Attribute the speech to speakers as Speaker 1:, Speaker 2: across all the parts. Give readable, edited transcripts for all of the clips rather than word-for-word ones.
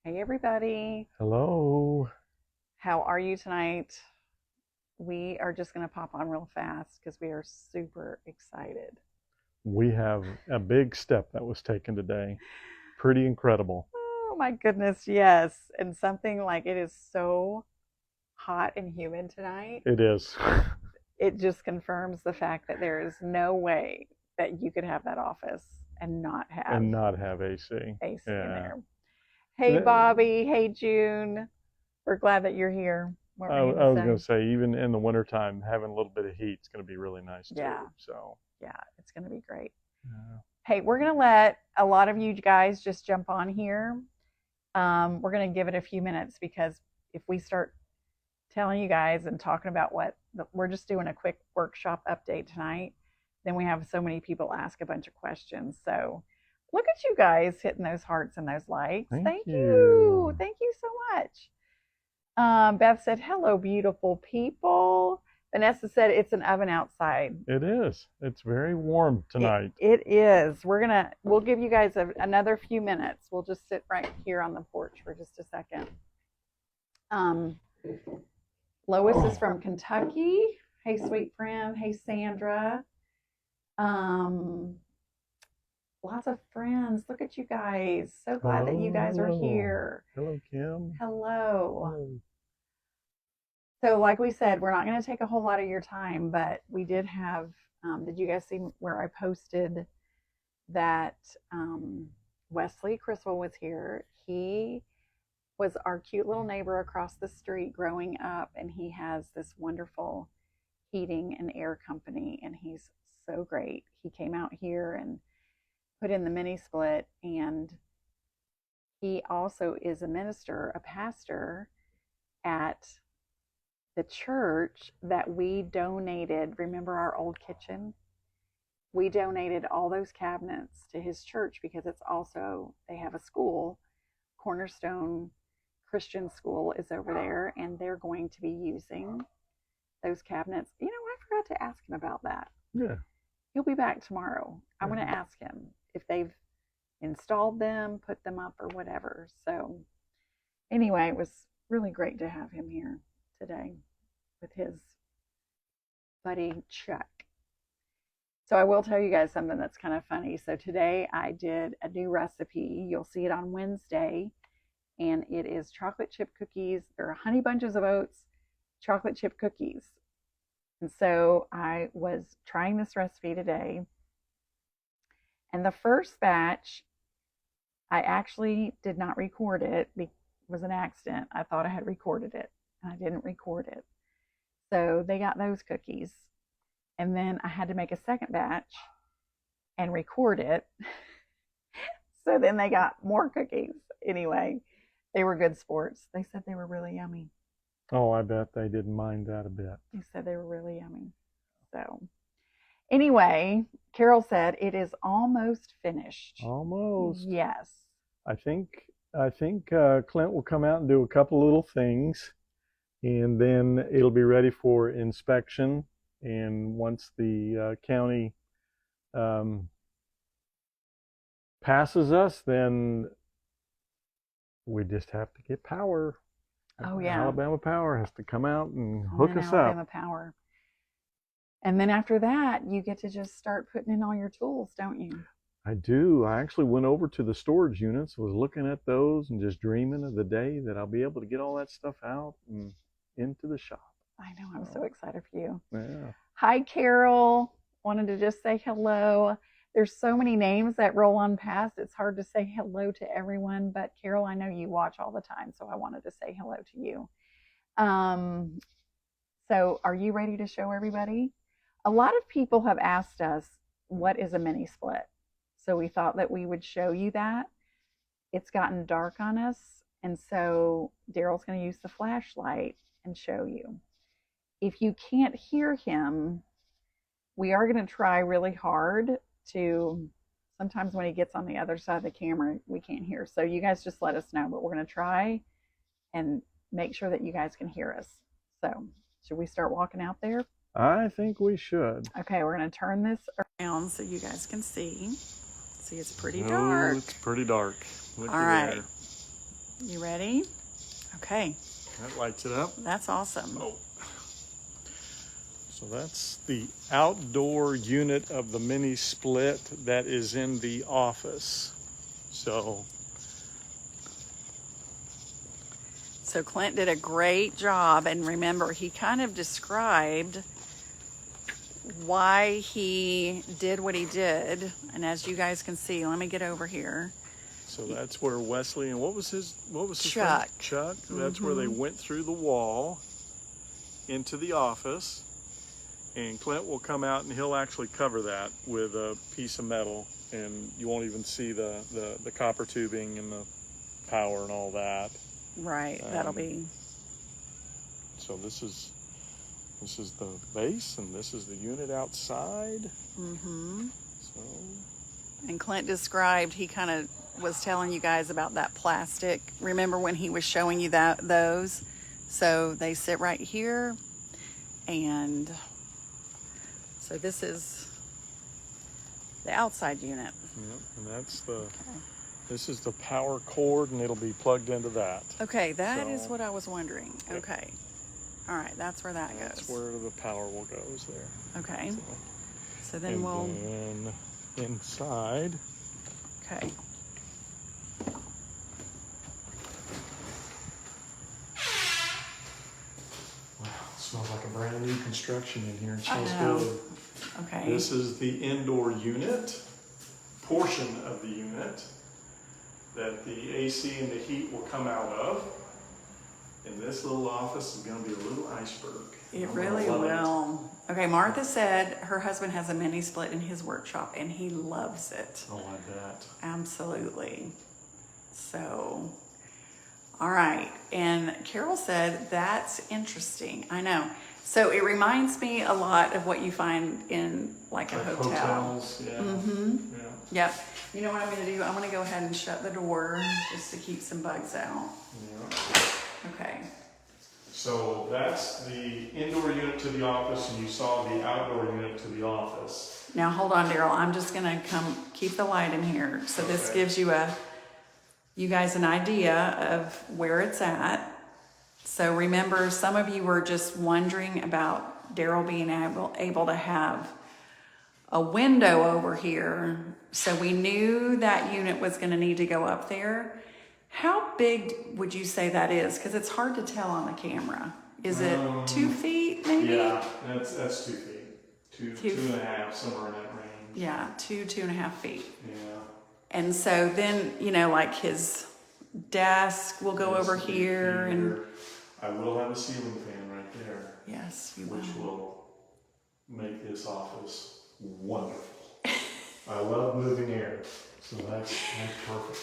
Speaker 1: Hey everybody,
Speaker 2: Hello.
Speaker 1: how are you tonight? We are just going to pop on real fast because we are super excited.
Speaker 2: We have a big step that was taken today. Pretty incredible.
Speaker 1: Oh my goodness, yes. And something like it is so hot and humid tonight,
Speaker 2: It is.
Speaker 1: it just confirms the fact that there is no way that you could have that office and not have
Speaker 2: And not have AC.
Speaker 1: AC in
Speaker 2: Yeah.
Speaker 1: there. Hey Bobby, hey June, we're glad that you're here. What
Speaker 2: I,
Speaker 1: were you
Speaker 2: I
Speaker 1: going
Speaker 2: was
Speaker 1: to
Speaker 2: going
Speaker 1: say?
Speaker 2: to say, even in the wintertime, having a little bit of heat is going to be really nice
Speaker 1: Yeah,
Speaker 2: too. So,
Speaker 1: yeah, it's going to be great.
Speaker 2: yeah.
Speaker 1: Hey, we're going to let a lot of you guys just jump on here. We're going to give it a few minutes because if we start telling you guys and talking about we're just doing a quick workshop update tonight, then we have so many people ask a bunch of questions. So look at you guys hitting those hearts and those likes.
Speaker 2: Thank
Speaker 1: Thank you.
Speaker 2: you.
Speaker 1: Thank you so much. Beth said, hello, beautiful people. Vanessa said, it's an oven outside.
Speaker 2: It is. It's very warm tonight.
Speaker 1: It is. We'll give you guys another few minutes. We'll just sit right here on the porch for just a second. Lois is from Kentucky. Hey, sweet friend. Hey, Sandra. Lots of friends. Look at you guys. So glad that you guys are here.
Speaker 2: Hello, Kim.
Speaker 1: Hello. So, like we said, we're not going to take a whole lot of your time, but we did have. Did you guys see where I posted that Wesley Criswell was here? He was our cute little neighbor across the street growing up, and he has this wonderful heating and air company, and he's so great. He came out here and put in the mini split, and he also is a minister, a pastor at the church that we donated. Remember our old kitchen? We donated all those cabinets to his church because it's also, they have a school, Cornerstone Christian School is over there, and they're going to be using those cabinets. You know, I forgot to ask him about that.
Speaker 2: Yeah.
Speaker 1: He'll be back tomorrow. I'm going to ask him if they've installed them, put them up, or whatever. So, anyway, it was really great to have him here today with his buddy Chuck. So I will tell you guys something that's kind of funny. So today I did a new recipe. You'll see it on Wednesday, and it is chocolate chip cookies. They're honey bunches of oats, chocolate chip cookies. And so I was trying this recipe today, and the first batch, I actually did not record it. It was an accident. I thought I had recorded it, and I didn't record it. So they got those cookies. And then I had to make a second batch and record it. So then they got more cookies. Anyway, they were good sports. They said they were really yummy.
Speaker 2: Oh, I bet they didn't mind that a bit.
Speaker 1: They said they were really yummy. So anyway, Carol said it is almost finished.
Speaker 2: Almost.
Speaker 1: Yes.
Speaker 2: I think Clint will come out and do a couple little things, and then it'll be ready for inspection. And once the county passes us, then we just have to get power.
Speaker 1: Oh yeah.
Speaker 2: Alabama Power has to come out and
Speaker 1: And
Speaker 2: hook
Speaker 1: then
Speaker 2: us
Speaker 1: Alabama
Speaker 2: up.
Speaker 1: Power. And then after that, you get to just start putting in all your tools, don't you?
Speaker 2: I do. I actually went over to the storage units, was looking at those and just dreaming of the day that I'll be able to get all that stuff out and into the shop.
Speaker 1: I know. I'm so excited for you.
Speaker 2: Yeah.
Speaker 1: Hi, Carol. Wanted to just say hello. There's so many names that roll on past. It's hard to say hello to everyone. But Carol, I know you watch all the time, so I wanted to say hello to you. So are you ready to show everybody? A lot of people have asked us, what is a mini split? So we thought that we would show you that. It's gotten dark on us, and so Daryl's going to use the flashlight and show you. If you can't hear him, we are going to try really hard to, sometimes when he gets on the other side of the camera, we can't hear. So you guys just let us know, but we're going to try and make sure that you guys can hear us. So should we start walking out there?
Speaker 2: I think we should.
Speaker 1: Okay, we're going to turn this around so you guys can see. See, it's pretty dark.
Speaker 2: Oh, it's pretty dark.
Speaker 1: All right. You ready? Okay.
Speaker 2: That lights it up.
Speaker 1: That's awesome.
Speaker 2: Oh. So that's the outdoor unit of the mini split that is in the office. So
Speaker 1: Clint did a great job, and remember, he kind of described why he did what he did. And as you guys can see, let me get over here.
Speaker 2: So that's where Wesley and what was his
Speaker 1: Chuck.
Speaker 2: name? Chuck. That's where they went through the wall into the office. And Clint will come out and he'll actually cover that with a piece of metal, and you won't even see the copper tubing and the power and all that.
Speaker 1: Right, that'll be.
Speaker 2: So this is the base, and this is the unit outside. So.
Speaker 1: And Clint described, he kind of was telling you guys about that plastic. Remember when he was showing you those? So they sit right here, and so this is the outside unit.
Speaker 2: Yep, and that's this is the power cord, and it'll be plugged into that.
Speaker 1: Okay, that is what I was wondering. Yep. Okay. All right, that's where that goes.
Speaker 2: That's where the power will go, is there.
Speaker 1: Okay. So then we'll...
Speaker 2: then inside.
Speaker 1: Okay.
Speaker 2: Wow, it smells like a brand new construction in here. It
Speaker 1: I
Speaker 2: smells
Speaker 1: know.
Speaker 2: good.
Speaker 1: Okay.
Speaker 2: This is the indoor unit, portion of the unit that the AC and the heat will come out of. And this little office is going to be a little iceberg.
Speaker 1: It really will. Okay, Martha said her husband has a mini split in his workshop and he loves it.
Speaker 2: Oh, I bet.
Speaker 1: Absolutely. So, all right. And Carol said, that's interesting. I know. So it reminds me a lot of what you find in like a hotel.
Speaker 2: Hotels, yeah. Yeah.
Speaker 1: Yep. You know what I'm going to do? I'm going to go ahead and shut the door just to keep some bugs out.
Speaker 2: Yeah.
Speaker 1: Okay.
Speaker 2: So that's the indoor unit to the office, and you saw the outdoor unit to the office.
Speaker 1: Now hold on, Daryl. I'm just going to keep the light in here. So this gives you guys an idea of where it's at. So remember, some of you were just wondering about Daryl being able to have a window over here. So we knew that unit was going to need to go up there. How big would you say that is? Because it's hard to tell on the camera. Is it 2 feet maybe?
Speaker 2: Yeah, that's 2 feet. Two and a half, somewhere in that range.
Speaker 1: Yeah, 2.5 feet.
Speaker 2: Yeah.
Speaker 1: And so then, like his desk will go over here, and
Speaker 2: I will have a ceiling fan right there.
Speaker 1: Yes, you will.
Speaker 2: Which will make this office wonderful. I love moving air, so that's perfect.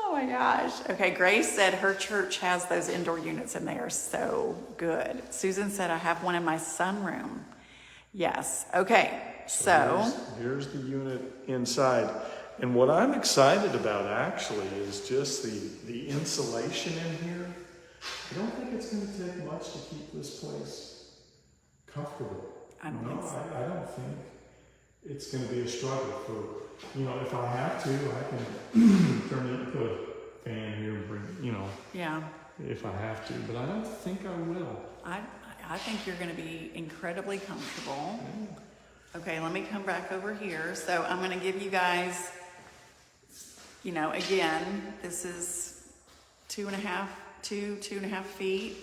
Speaker 1: Oh my gosh. Okay, Grace said her church has those indoor units and they are so good. Susan said I have one in my sunroom. Yes. Okay, so
Speaker 2: here's the unit inside. And what I'm excited about actually is just the insulation in here. I don't think it's going to take much to keep this place comfortable.
Speaker 1: I don't think so.
Speaker 2: I don't think it's going to be a struggle for, if I have to, I can turn it and put a fan here and bring,
Speaker 1: yeah,
Speaker 2: if I have to, but I don't think I will.
Speaker 1: I think you're going to be incredibly comfortable. Okay, let me come back over here. So I'm going to give you guys, again, this is 2.5 feet.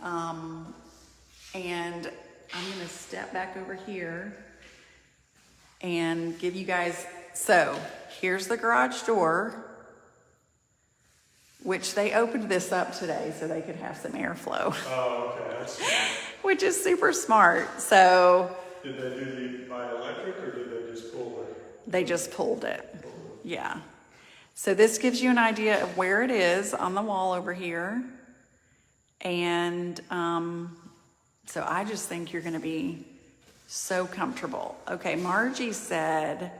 Speaker 1: And I'm going to step back over here and give you guys, so here's the garage door, which they opened this up today so they could have some airflow.
Speaker 2: Oh, okay, that's smart.
Speaker 1: Which is super smart. So
Speaker 2: Did they do the by electric, or did they just pull it?
Speaker 1: they just pulled it. Yeah. So this gives you an idea of where it is on the wall over here. And so I just think you're going to be so comfortable. Okay, Margie said,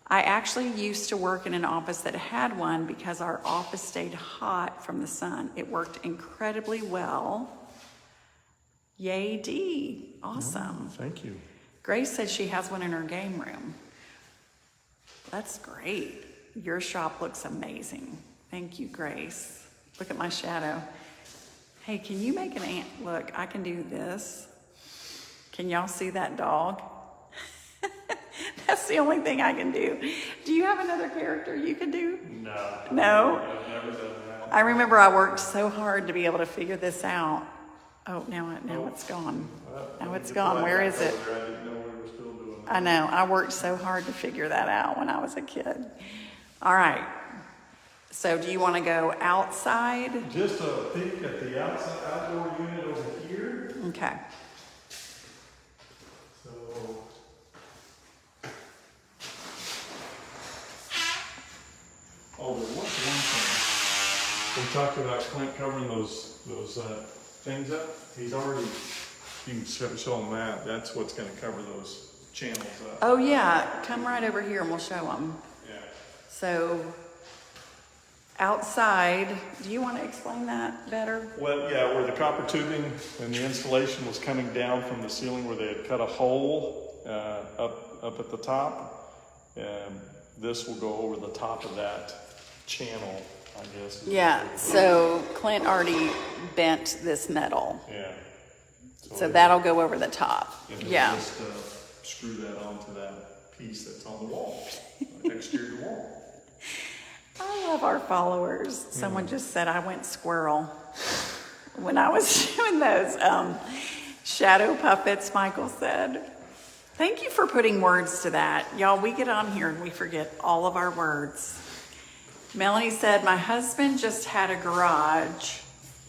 Speaker 1: I actually used to work in an office that had one because our office stayed hot from the sun. It worked incredibly well. Yay, Dee. Awesome.
Speaker 2: Thank you.
Speaker 1: Grace said she has one in her game room. That's great. Your shop looks amazing. Thank you, Grace. Look at my shadow. Hey, can you make an ant? Look, I can do this. Can y'all see that dog? That's the only thing I can do. Do you have another character you can do?
Speaker 2: No.
Speaker 1: No?
Speaker 2: I've never done that.
Speaker 1: I remember I worked so hard to be able to figure this out. Oh, now it's gone. Now it's gone. Where is it?
Speaker 2: I didn't know we were still doing that.
Speaker 1: I know. I worked so hard to figure that out when I was a kid. All right. So do you want to go outside?
Speaker 2: Just a peek at the outdoor unit over here.
Speaker 1: Okay.
Speaker 2: So, there was one thing. We talked about Clint covering those things up. He's already, you can show them that. That's what's going to cover those channels up.
Speaker 1: Oh yeah, come right over here and we'll show them.
Speaker 2: Yeah.
Speaker 1: So outside, do you want to explain that better?
Speaker 2: Well, yeah, where the copper tubing and the insulation was coming down from the ceiling, where they had cut a hole up at the top. This will go over the top of that channel, I guess.
Speaker 1: Yeah, so Clint already bent this metal.
Speaker 2: Yeah.
Speaker 1: So that'll go over the top. Yeah.
Speaker 2: Just screw that onto that piece that's on the wall, exterior wall.
Speaker 1: I love our followers. Someone just said I went squirrel when I was doing those shadow puppets, Michael said. Thank you for putting words to that. Y'all, we get on here and we forget all of our words. Melanie said, my husband just had a garage.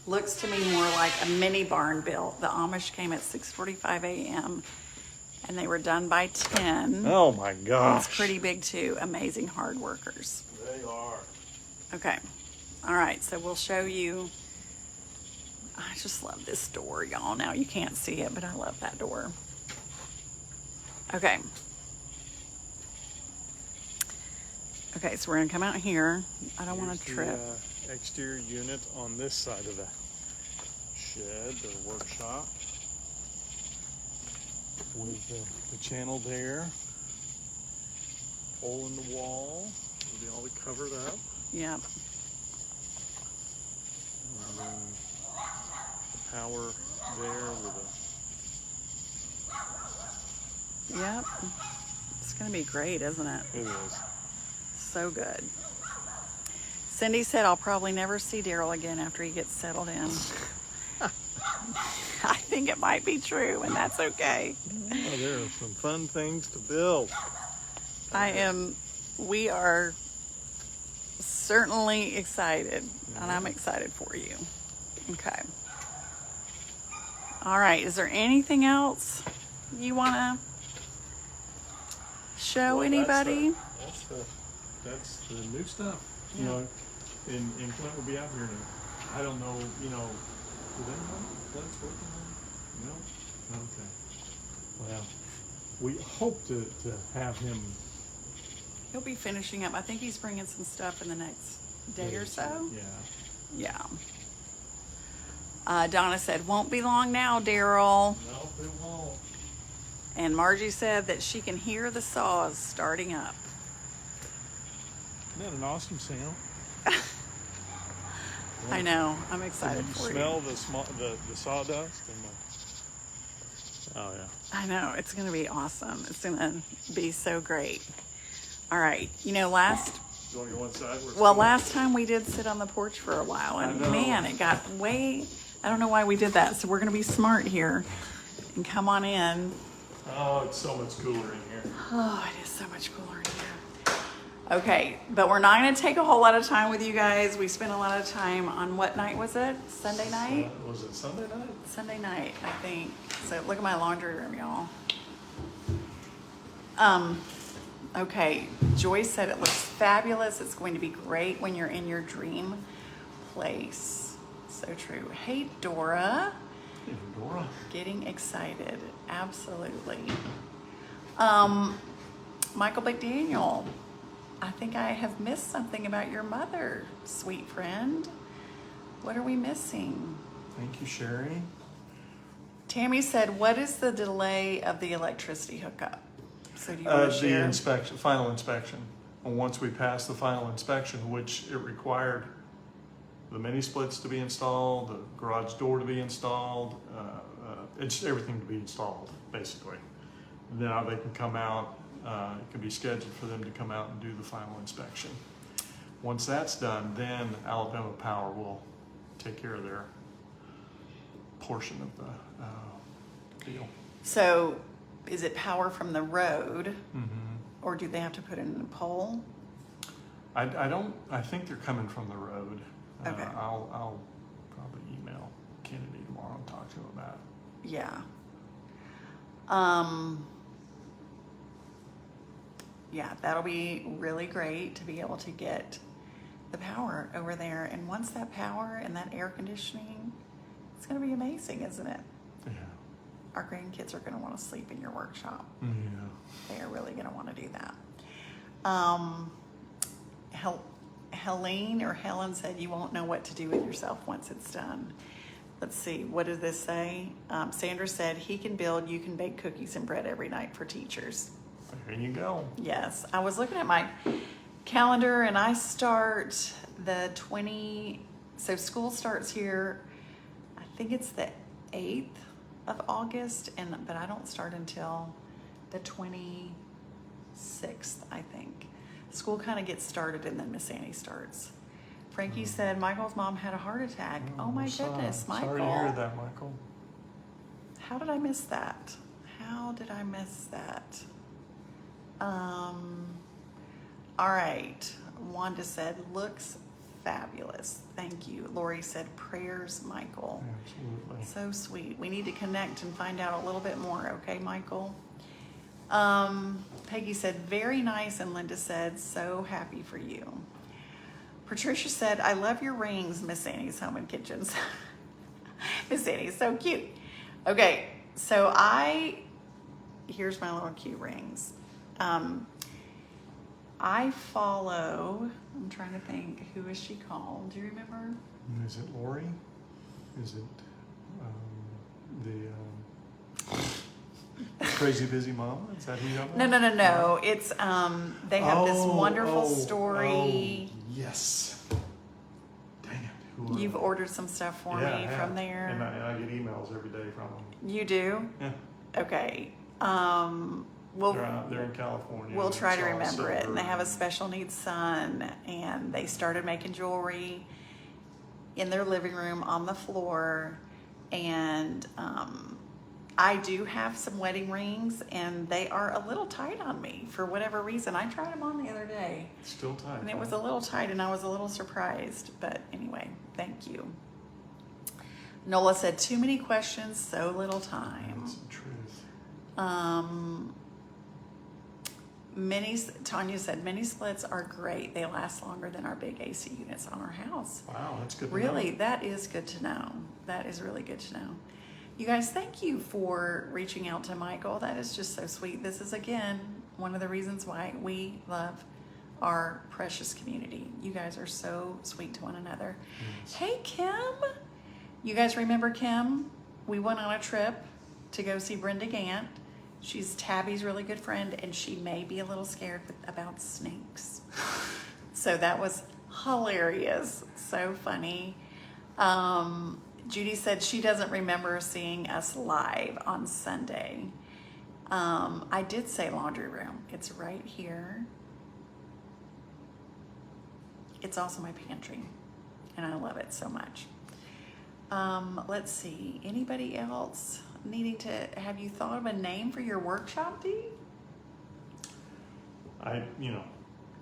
Speaker 1: Looks to me more like a mini barn built. The Amish came at 6:45 a.m. and they were done by 10.
Speaker 2: Oh my gosh.
Speaker 1: It's pretty big too. Amazing hard workers.
Speaker 2: They are.
Speaker 1: Okay. All right. So we'll show you. I just love this door, y'all. Now you can't see it, but I love that door. Okay. Okay, so we're gonna come out here. I don't want to trip.
Speaker 2: The exterior unit on this side of the shed or workshop with the channel there, hole in the wall, will be all covered up.
Speaker 1: Yep.
Speaker 2: And then the power there with
Speaker 1: Yep. It's gonna be great, isn't it?
Speaker 2: It is.
Speaker 1: So good. Cindy said, I'll probably never see Daryl again after he gets settled in. I think it might be true, and that's okay.
Speaker 2: Oh, there are some fun things to build.
Speaker 1: We are certainly excited, and I'm excited for you. Okay. All right, is there anything else you want to show anybody?
Speaker 2: That's the new stuff. You know, and Clint will be out here. And I don't know, do they know Clint's working on it? No? Okay. Well, we hope to have him.
Speaker 1: He'll be finishing up. I think he's bringing some stuff in the next day or so.
Speaker 2: Yeah.
Speaker 1: Yeah. Donna said, won't be long now, Daryl.
Speaker 2: No, it won't.
Speaker 1: And Margie said that she can hear the saws starting up.
Speaker 2: Isn't that an awesome sound?
Speaker 1: I know. I'm excited for you.
Speaker 2: Smell the sawdust and oh yeah.
Speaker 1: I know. It's going to be awesome. It's going to be so great. All right. You know,
Speaker 2: You want to go inside?
Speaker 1: last time we did sit on the porch for a while, and man, it got I don't know why we did that. So we're going to be smart here and come on in.
Speaker 2: Oh, it's so much cooler in here.
Speaker 1: Oh, it is so much cooler in here. Okay, but we're not going to take a whole lot of time with you guys. We spent a lot of time on what night was it? Sunday night?
Speaker 2: Was it Sunday night?
Speaker 1: Sunday night, I think. So look at my laundry room, y'all. Okay, Joyce said it looks fabulous. It's going to be great when you're in your dream place. So true. Hey, Dora.
Speaker 2: Hey, Dora.
Speaker 1: Getting excited. Absolutely. Michael McDaniel. I think I have missed something about your mother, sweet friend. What are we missing?
Speaker 2: Thank you, Sherry.
Speaker 1: Tammy said, what is the delay of the electricity hookup? So do you want to share?
Speaker 2: The final inspection. And once we pass the final inspection, which it required the mini splits to be installed, the garage door to be installed, it's everything to be installed, basically. Now they can come out, it can be scheduled for them to come out and do the final inspection. Once that's done, then Alabama Power will take care of their portion of the deal.
Speaker 3: So is it power from the road,
Speaker 2: Mm-hmm.
Speaker 3: or do they have to put in a pole?
Speaker 2: I think they're coming from the road.
Speaker 3: Okay.
Speaker 2: I'll probably email Kennedy tomorrow and talk to him about it.
Speaker 3: Yeah. Yeah, that'll be really great to be able to get the power over there. And once that power and that air conditioning, it's going to be amazing, isn't it?
Speaker 2: Yeah.
Speaker 3: Our grandkids are going to want to sleep in your workshop.
Speaker 2: Yeah.
Speaker 3: They are really going to want to do that. Helen said you won't know what to do with yourself once it's done. Let's see, what did this say? Sandra said he can build, you can bake cookies and bread every night for teachers.
Speaker 2: There you go.
Speaker 3: Yes, I was looking at my calendar and I start so school starts here, I think it's the 8th of August, but I don't start until the 26th, I think. School kind of gets started and then Miss Annie starts. Frankie said Michael's mom had a heart attack. Oh my goodness, Michael.
Speaker 2: Sorry to hear that, Michael.
Speaker 3: How did I miss that? How did I miss that? All right. Wanda said, looks fabulous. Thank you. Lori said, prayers, Michael.
Speaker 2: Absolutely.
Speaker 3: So sweet. We need to connect and find out a little bit more, okay, Michael? Peggy said, very nice, and Linda said, so happy for you. Patricia said, I love your rings, Miss Annie's Home and Kitchens. Miss Annie's so cute. Okay, so here's my little cute rings. I follow, I'm trying to think, who is she called? Do you remember?
Speaker 2: Is it Lori? Is it the Crazy Busy Mama? Is that who you have?
Speaker 3: No. It's, they have this wonderful story.
Speaker 2: Yes. Dang it.
Speaker 3: You've ordered some stuff for me from there.
Speaker 2: And I get emails every day from them.
Speaker 3: You do?
Speaker 2: Yeah.
Speaker 3: Okay.
Speaker 2: They're in California.
Speaker 3: We'll try to
Speaker 2: It's all
Speaker 3: remember it.
Speaker 2: silver
Speaker 3: And they have a special needs son, and they started making jewelry in their living room on the floor. And I do have some wedding rings, and they are a little tight on me for whatever reason. I tried them on the other day.
Speaker 2: Still tight.
Speaker 3: And it was a little tight, and I was a little surprised. But anyway, thank you. Nola said, too many questions, so little time.
Speaker 2: That's the truth.
Speaker 3: Tanya said, mini splits are great. They last longer than our big AC units on our house.
Speaker 2: Wow, that's good to
Speaker 3: Really,
Speaker 2: know.
Speaker 3: that is good to know. That is really good to know. You guys, thank you for reaching out to Michael. That is just so sweet. This is, again, one of the reasons why we love our precious community. You guys are so sweet to one another.
Speaker 2: Yes.
Speaker 3: Hey, Kim. You guys remember Kim? We went on a trip to go see Brenda Gant. She's Tabby's really good friend, and she may be a little scared about snakes. So that was hilarious. So funny. Judy said she doesn't remember seeing us live on Sunday. I did say laundry room. It's right here. It's also my pantry, and I love it so much. Let's see. Anybody else have you thought of a name for your workshop, Dee?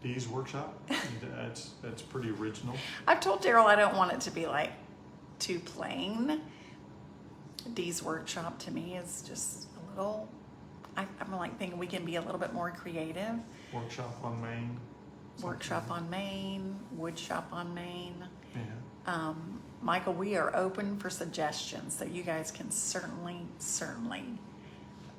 Speaker 2: Dee's Workshop. That's pretty original.
Speaker 3: I've told Daryl I don't want it to be like too plain. Dee's Workshop to me is just a little, I'm like thinking we can be a little bit more creative.
Speaker 2: Workshop on Main.
Speaker 3: Workshop on Main, wood shop on Main.
Speaker 2: Yeah.
Speaker 3: Michael, we are open for suggestions, so you guys can certainly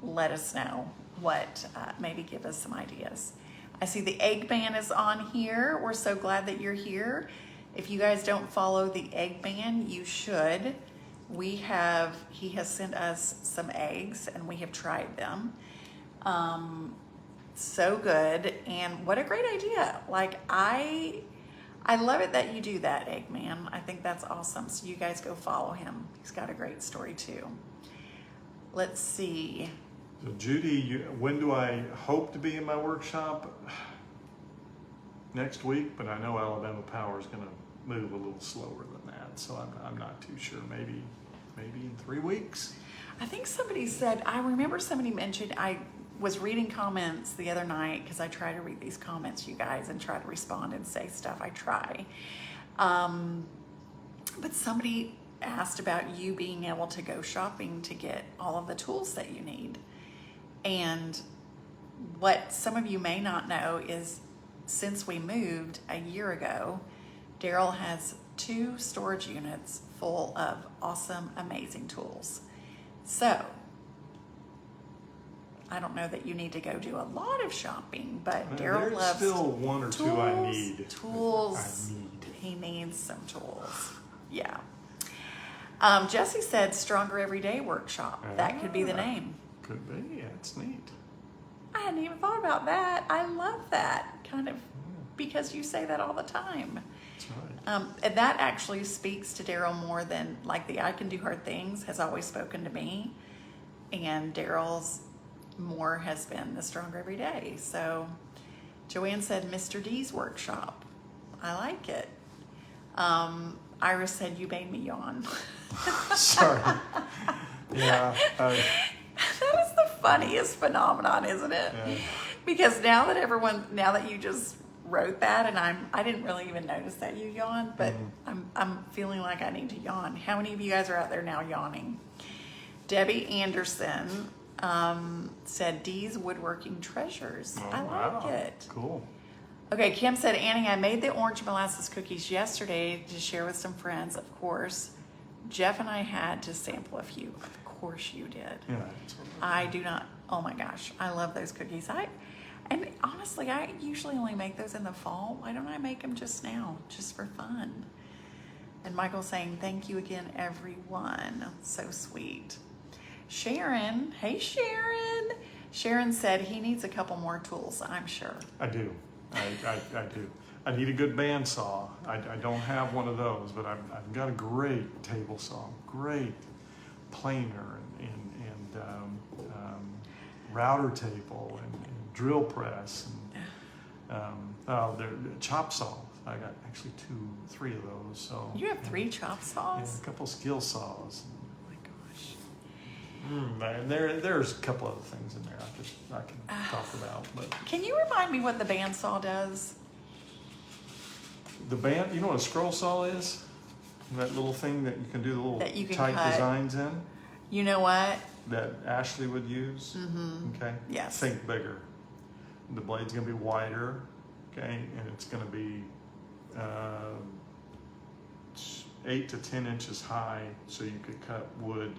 Speaker 3: let us know what, maybe give us some ideas. I see the Egg Man is on here. We're so glad that you're here. If you guys don't follow the Egg Man, you should. He has sent us some eggs, and we have tried them. So good, and what a great idea. Like, I I love it that you do that, Eggman. I think that's awesome. So you guys go follow him. He's got a great story too. Let's see.
Speaker 2: So Judy, when do I hope to be in my workshop? Next week, but I know Alabama Power is going to move a little slower than that, so I'm not too sure. Maybe in 3 weeks.
Speaker 3: I think somebody said, I remember somebody mentioned, I was reading comments the other night because I try to read these comments, you guys, and try to respond and say stuff. I try. But somebody asked about you being able to go shopping to get all of the tools that you need. And what some of you may not know is since we moved a year ago, Daryl has 2 storage units full of awesome, amazing tools. So, I don't know that you need to go do a lot of shopping, but Daryl loves
Speaker 2: There's still 1 or 2 I need.
Speaker 3: Tools. He needs some tools. Yeah. Jesse said Stronger Everyday Workshop. That could be the name.
Speaker 2: Could be. Yeah, it's neat.
Speaker 3: I hadn't even thought about that. I love that kind of because you say that all the time.
Speaker 2: That's right.
Speaker 3: And that actually speaks to Daryl more than like the I Can Do Hard Things has always spoken to me. And Daryl's more has been the Stronger Every Day. So Joanne said Mr. D's workshop. I like it. Iris said you made me yawn.
Speaker 2: Sorry. Yeah.
Speaker 3: That was the funniest phenomenon, isn't it?
Speaker 2: Yeah.
Speaker 3: Because now that you just wrote that, and I didn't really even notice that you yawned, but I'm feeling like I need to yawn. How many of you guys are out there now yawning? Debbie Anderson said D's Woodworking Treasures.
Speaker 2: Oh,
Speaker 3: I like
Speaker 2: wow.
Speaker 3: it.
Speaker 2: Cool.
Speaker 3: Okay, Kim said, Annie, I made the orange molasses cookies yesterday to share with some friends. Of course, Jeff and I had to sample a few. Of course you did.
Speaker 2: Yeah.
Speaker 3: I do not. Oh my gosh, I love those cookies. And honestly, I usually only make those in the fall. Why don't I make them just now, just for fun? And Michael's saying, thank you again, everyone. So sweet. Sharon, hey Sharon. Sharon said he needs a couple more tools, I'm sure.
Speaker 2: I do. I do. I need a good bandsaw. I don't have one of those, but I've got a great table saw, great planer and router table and drill press and they're chop saws. I got actually 3 of those. So
Speaker 3: you have 3 chop saws?
Speaker 2: Yeah, a couple skill saws.
Speaker 3: Oh my gosh.
Speaker 2: And there's a couple other things in there I can talk about. But
Speaker 3: can you remind me what the bandsaw does?
Speaker 2: the band, you know what a scroll saw is? That little thing that you can do the little
Speaker 3: That you can
Speaker 2: tight
Speaker 3: cut.
Speaker 2: designs in
Speaker 3: You know what?
Speaker 2: that Ashley would use.
Speaker 3: Mm-hmm.
Speaker 2: Okay.
Speaker 3: Yes.
Speaker 2: Think bigger. The blade's gonna be wider. Okay, and it's gonna be 8 to 10 inches high, so you could cut wood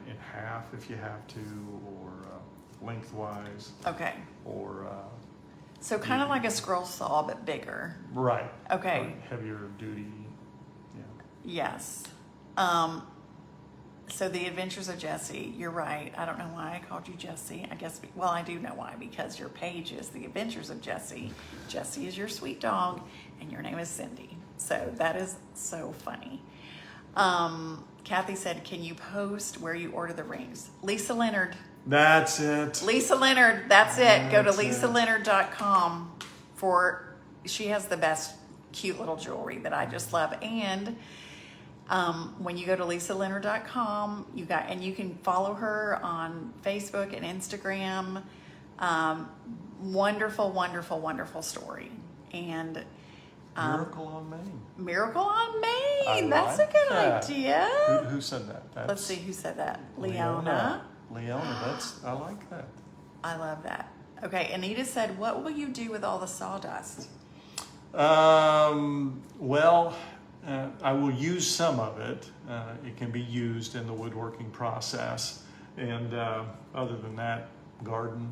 Speaker 2: in half if you have to, or lengthwise,
Speaker 3: Okay.
Speaker 2: or
Speaker 3: So kind of like a scroll saw, but bigger.
Speaker 2: right.
Speaker 3: Okay.
Speaker 2: or heavier duty. Yeah.
Speaker 3: Yes. So the Adventures of Jessie, you're right. I don't know why I called you Jessie. I guess, well, I do know why, because your page is The Adventures of Jessie. Jessie is your sweet dog, and your name is Cindy. So that is so funny. Kathy said, can you post where you order the rings? Lisa Leonard.
Speaker 2: That's it.
Speaker 3: Lisa Leonard, that's it. Go to
Speaker 2: That's it.
Speaker 3: lisaleonard.com she has the best cute little jewelry that I just love. And when you go to lisaleonard.com, you can follow her on Facebook and Instagram. Wonderful, wonderful, wonderful story. And
Speaker 2: Miracle on Main.
Speaker 3: Miracle on Main.
Speaker 2: I
Speaker 3: That's
Speaker 2: like
Speaker 3: a good
Speaker 2: that.
Speaker 3: idea.
Speaker 2: Who said that?
Speaker 3: Let's see who said that. Leona.
Speaker 2: Leona, I like that.
Speaker 3: I love that. Okay, Anita said, what will you do with all the sawdust?
Speaker 2: Well, I will use some of it. It can be used in the woodworking process. And other than that, garden,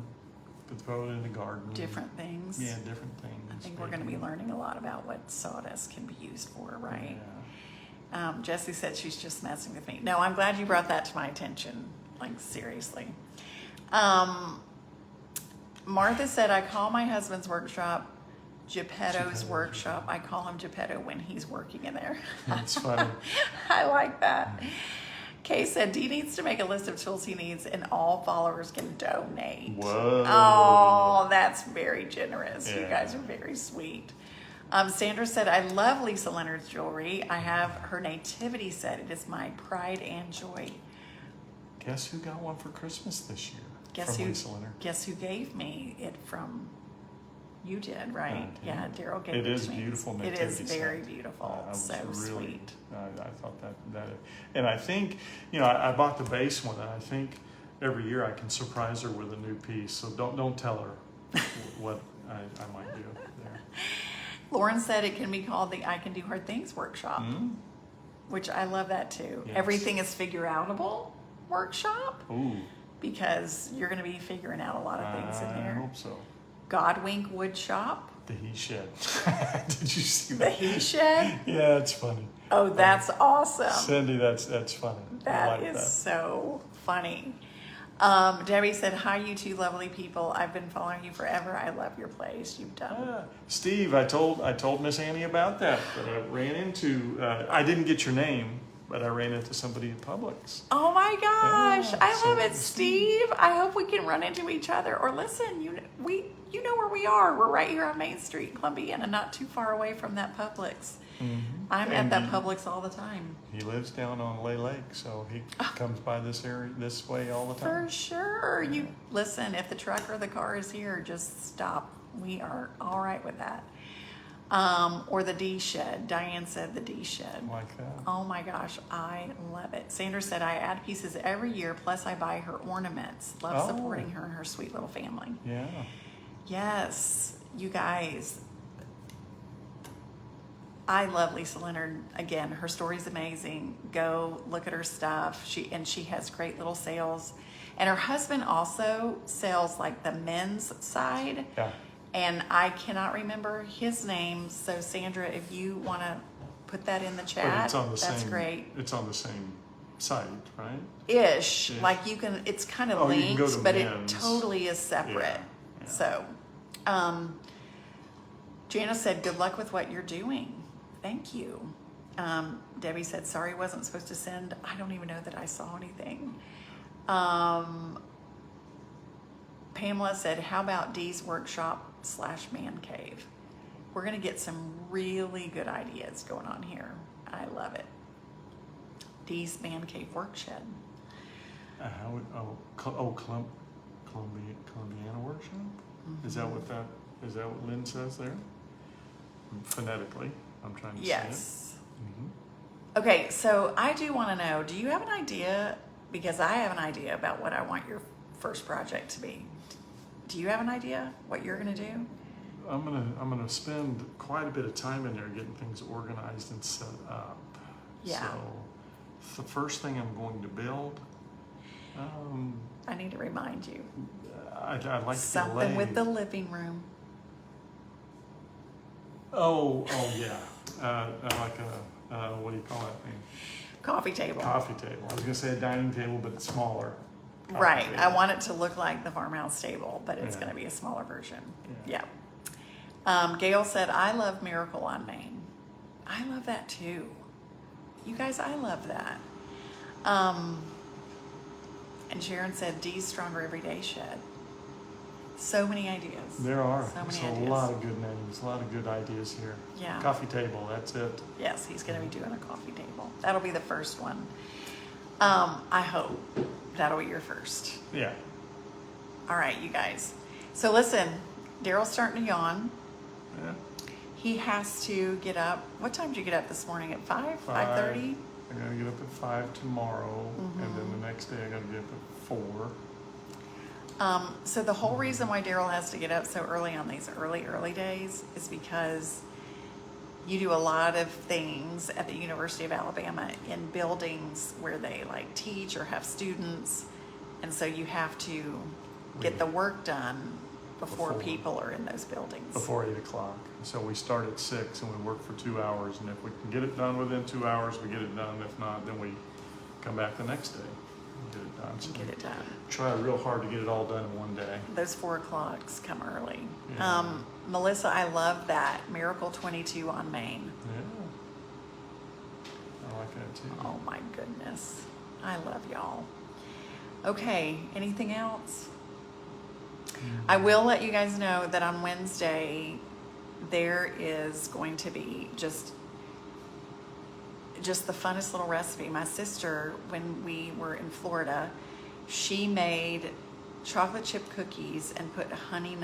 Speaker 2: could throw it in the garden.
Speaker 3: Different things.
Speaker 2: Yeah, different things.
Speaker 3: I think we're going to be learning a lot about what sawdust can be used for, right?
Speaker 2: Yeah.
Speaker 3: Jessie said she's just messing with me. No, I'm glad you brought that to my attention. Like, seriously. Martha said, I call my husband's workshop Geppetto's
Speaker 2: Geppetto,
Speaker 3: workshop. I call him Geppetto when he's working in there.
Speaker 2: That's funny.
Speaker 3: I like that. Kay said, Dee needs to make a list of tools he needs and all followers can donate.
Speaker 2: Whoa.
Speaker 3: Oh, that's very generous. You
Speaker 2: Yeah.
Speaker 3: guys are very sweet. Sandra said, I love Lisa Leonard's jewelry. I have her nativity set. It is my pride and joy.
Speaker 2: Guess who got one for Christmas this year?
Speaker 3: Guess
Speaker 2: from
Speaker 3: who?
Speaker 2: Lisa Leonard.
Speaker 3: Guess who gave me it from? You did, right?
Speaker 2: I did.
Speaker 3: Yeah, Daryl gave
Speaker 2: It
Speaker 3: it
Speaker 2: is
Speaker 3: to me.
Speaker 2: beautiful
Speaker 3: It
Speaker 2: nativity
Speaker 3: is very
Speaker 2: set.
Speaker 3: beautiful.
Speaker 2: I was
Speaker 3: So
Speaker 2: really,
Speaker 3: sweet.
Speaker 2: I thought that, and I think, you know, I bought the base one, and I think every year I can surprise her with a new piece. So don't tell her what I might do there.
Speaker 3: Lauren said it can be called the I Can Do Hard Things workshop, which I love that too.
Speaker 2: Yes.
Speaker 3: Everything is figure-outable workshop
Speaker 2: Ooh,
Speaker 3: because you're going to be figuring out a lot of things in
Speaker 2: I
Speaker 3: here.
Speaker 2: hope so.
Speaker 3: Godwink Wood Shop,
Speaker 2: The he shed. Did you see
Speaker 3: the
Speaker 2: that?
Speaker 3: he shed.
Speaker 2: Yeah, it's funny.
Speaker 3: Oh, that's awesome.
Speaker 2: Cindy, that's funny. I
Speaker 3: That
Speaker 2: like
Speaker 3: is
Speaker 2: that.
Speaker 3: so funny. Debbie said, hi, you two lovely people. I've been following you forever. I love your place. You've done.
Speaker 2: Ah, Steve, I told Miss Annie about that, but I ran into. I didn't get your name, but I ran into somebody at Publix.
Speaker 3: Oh my gosh.
Speaker 2: Yeah,
Speaker 3: I love
Speaker 2: so
Speaker 3: it, Steve. I hope we can run into each other. Or listen, you know where we are. We're right here on Main Street, Columbia, and not too far away from that Publix. I'm at
Speaker 2: And
Speaker 3: that Publix all the time.
Speaker 2: He lives down on Lay Lake, so he comes by this area, this way all the time.
Speaker 3: For sure. You listen, if the truck or the car is here, just stop. We are all right with that. Or the D shed. Diane said the D shed.
Speaker 2: Like that.
Speaker 3: Oh my gosh, I love it. Sandra said I add pieces every year, plus I buy her ornaments. Love
Speaker 2: Oh.
Speaker 3: supporting her and her sweet little family.
Speaker 2: Yeah.
Speaker 3: Yes, you guys. I love Lisa Leonard. Again, her story's amazing. Go look at her stuff. She has great little sales. And her husband also sells like the men's side.
Speaker 2: Yeah.
Speaker 3: And I cannot remember his name. So Sandra, if you want to put that in the
Speaker 2: But
Speaker 3: chat,
Speaker 2: it's on the
Speaker 3: that's
Speaker 2: same.
Speaker 3: great.
Speaker 2: It's on the same site, right?
Speaker 3: Ish.
Speaker 2: Ish.
Speaker 3: Like you can, it's kind of
Speaker 2: Oh, you can
Speaker 3: linked,
Speaker 2: go to
Speaker 3: but it
Speaker 2: men's.
Speaker 3: totally is separate.
Speaker 2: Yeah.
Speaker 3: So, Janice said, good luck with what you're doing. Thank you. Debbie said, sorry, wasn't supposed to send. I don't even know that I saw anything. Pamela said, how about Dee's workshop / man cave? We're going to get some really good ideas going on here. I love it. Dee's man cave work shed.
Speaker 2: Columbiana workshop? Is that what Lynn says there? Phonetically, I'm trying to say it.
Speaker 3: Yes. Okay, so I do want to know, do you have an idea? Because I have an idea about what I want your first project to be. Do you have an idea what you're going to do?
Speaker 2: I'm gonna spend quite a bit of time in there getting things organized and set up.
Speaker 3: Yeah.
Speaker 2: So the first thing I'm going to build,
Speaker 3: I need to remind you.
Speaker 2: I'd like to
Speaker 3: Something
Speaker 2: get
Speaker 3: with the living room.
Speaker 2: Oh yeah. Like a what do you call that thing?
Speaker 3: Coffee table.
Speaker 2: Coffee table. I was gonna say a dining table, but it's smaller. Coffee
Speaker 3: Right.
Speaker 2: table.
Speaker 3: I want it to look like the farmhouse table, but it's
Speaker 2: Yeah.
Speaker 3: going to be a smaller version.
Speaker 2: Yeah.
Speaker 3: Gail said, I love Miracle on Main. I love that too. You guys, I love that. And Sharon said, Dee's Stronger Everyday Shed. So many ideas.
Speaker 2: There are.
Speaker 3: So many
Speaker 2: There's
Speaker 3: ideas.
Speaker 2: a lot of good names, a lot of good ideas here.
Speaker 3: Yeah.
Speaker 2: Coffee table, that's it.
Speaker 3: Yes, he's going to be doing a coffee table. That'll be the first one. I hope that'll be your first.
Speaker 2: Yeah.
Speaker 3: All right, you guys. So listen, Daryl's starting to yawn.
Speaker 2: Yeah.
Speaker 3: He has to get up. What time did you get up this morning? At 5? 5:30?
Speaker 2: I gotta get up at 5 tomorrow,
Speaker 3: Mm-hmm.
Speaker 2: and then the next day I gotta get up at 4.
Speaker 3: So the whole reason why Daryl has to get up so early on these early days is because you do a lot of things at the University of Alabama in buildings where they like teach or have students. And so you have to get the work done before people are in those buildings.
Speaker 2: Before 8 o'clock. So we start at 6 and we work for 2 hours. And if we can get it done within 2 hours, we get it done. If not, then we come back the next day. Get it done. So
Speaker 3: Get it done.
Speaker 2: try real hard to get it all done in one day.
Speaker 3: Those 4 o'clocks come early.
Speaker 2: Yeah.
Speaker 3: Melissa, I love that. Miracle 22 on Main.
Speaker 2: Yeah. I like that too.
Speaker 3: Oh my goodness. I love y'all. Okay, anything else? I will let you guys know that on Wednesday there is going to be just the funnest little recipe. My sister, when we were in Florida, she made chocolate chip cookies and put honey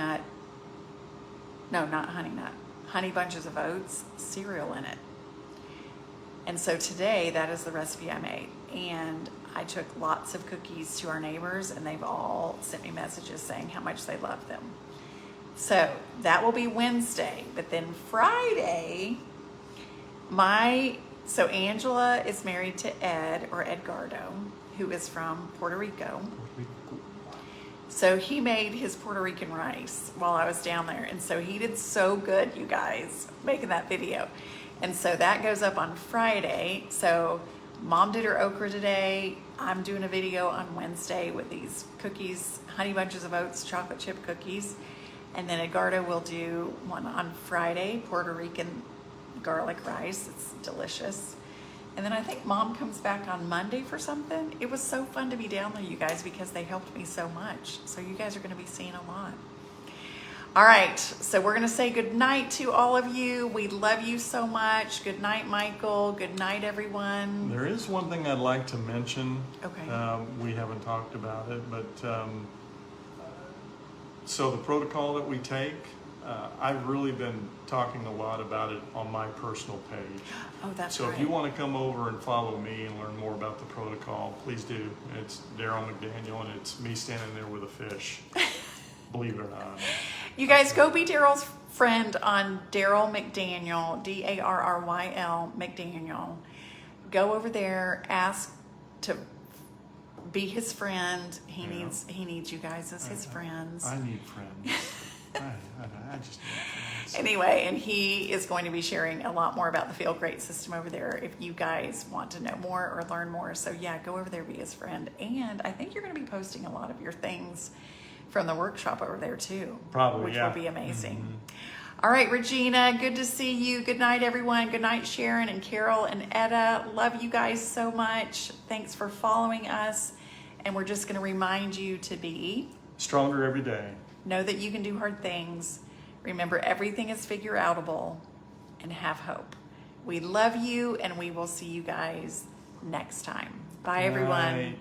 Speaker 3: bunches of oats cereal in it. And so today that is the recipe I made. And I took lots of cookies to our neighbors and they've all sent me messages saying how much they love them. So that will be Wednesday. But then Friday, so Angela is married to Ed, or Edgardo, who is from Puerto Rico. So he made his Puerto Rican rice while I was down there. And so he did so good, you guys, making that video. And so that goes up on Friday. So Mom did her okra today. I'm doing a video on Wednesday with these cookies, honey bunches of oats, chocolate chip cookies. And then Edgardo will do one on Friday, Puerto Rican garlic rice. It's delicious. And then I think Mom comes back on Monday for something. It was so fun to be down there, you guys, because they helped me so much. So you guys are going to be seeing a lot. All right, so we're going to say good night to all of you. We love you so much. Good night, Michael. Good night, everyone.
Speaker 2: There is one thing I'd like to mention.
Speaker 3: Okay.
Speaker 2: We haven't talked about it, but so the protocol that we take, I've really been talking a lot about it on my personal page.
Speaker 3: Oh, that's
Speaker 2: So
Speaker 3: right.
Speaker 2: if you want to come over and follow me and learn more about the protocol, please do. It's Daryl McDaniel, and it's me standing there with a fish. Believe it or not.
Speaker 3: You guys go be Daryl's friend on Daryl McDaniel, Darryl McDaniel. Go over there, ask to be his friend. He needs you guys as his friends.
Speaker 2: I need friends. I just need friends.
Speaker 3: Anyway, and he is going to be sharing a lot more about the Feel Great system over there if you guys want to know more or learn more. So yeah, go over there, be his friend. And I think you're going to be posting a lot of your things from the workshop over there too.
Speaker 2: Probably,
Speaker 3: which
Speaker 2: yeah.
Speaker 3: will be amazing. All right, Regina, good to see you. Good night, everyone. Good night, Sharon and Carol and Etta. Love you guys so much. Thanks for following us. And we're just going to remind you to be
Speaker 2: Stronger every day.
Speaker 3: know that you can do hard things. Remember, everything is figure outable, and have hope. We love you, and we will see you guys next time. Bye, everyone.
Speaker 2: Night.